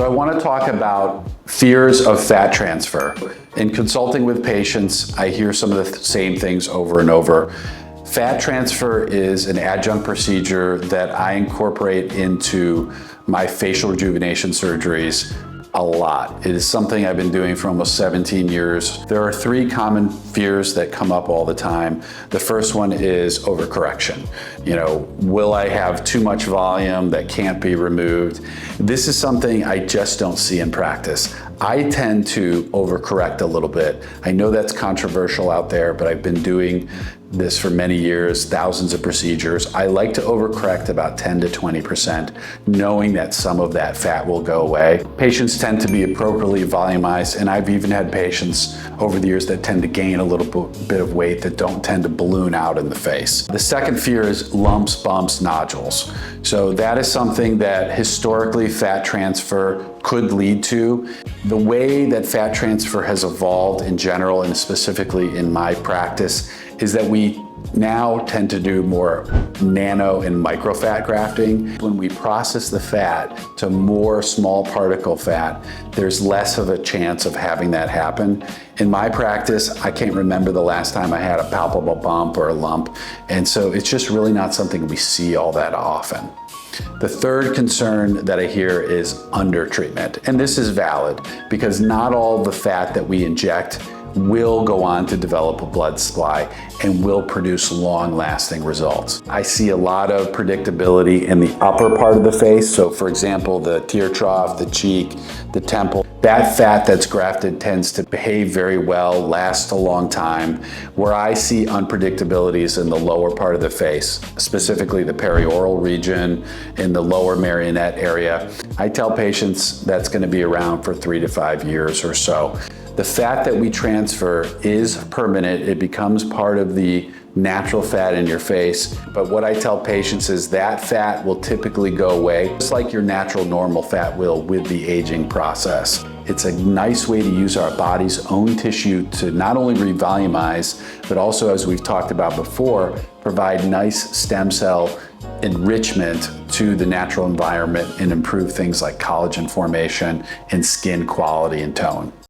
I want to talk about fears of fat transfer. In consulting with patients, I hear some of the same things over and over. Fat transfer is an adjunct procedure that I incorporate into my facial rejuvenation surgeries a lot. It is something I've been doing for almost 17 years. There are three common fears that come up all the time. The first one is overcorrection. Will I have too much volume that can't be removed? This is something I just don't see in practice. I tend to overcorrect a little bit. I know that's controversial out there, but I've been doing this for many years, thousands of procedures. I like to overcorrect about 10 to 20%, knowing that some of that fat will go away. Patients tend to be appropriately volumized, and I've even had patients over the years that tend to gain a little bit of weight that don't tend to balloon out in the face. The second fear is lumps, bumps, nodules. So that is something that historically fat transfer could lead to. The way that fat transfer has evolved in general, and specifically in my practice, is that we now tend to do more nano and micro fat grafting. When we process the fat to more small particle fat, there's less of a chance of having that happen. In my practice, I can't remember the last time I had a palpable bump or a lump, and so it's just really not something we see all that often. The third concern that I hear is undertreatment, and this is valid because not all the fat that we inject will go on to develop a blood supply and will produce long-lasting results. I see a lot of predictability in the upper part of the face. So for example, the tear trough, the cheek, the temple. That fat that's grafted tends to behave very well, last a long time. Where I see unpredictability is in the lower part of the face, specifically the perioral region, in the lower marionette area. I tell patients that's going to be around for 3 to 5 years or so. The fat that we transfer is permanent. It becomes part of the natural fat in your face. But what I tell patients is that fat will typically go away, just like your natural normal fat will with the aging process. It's a nice way to use our body's own tissue to not only revolumize, but also, as we've talked about before, provide nice stem cell enrichment to the natural environment and improve things like collagen formation and skin quality and tone.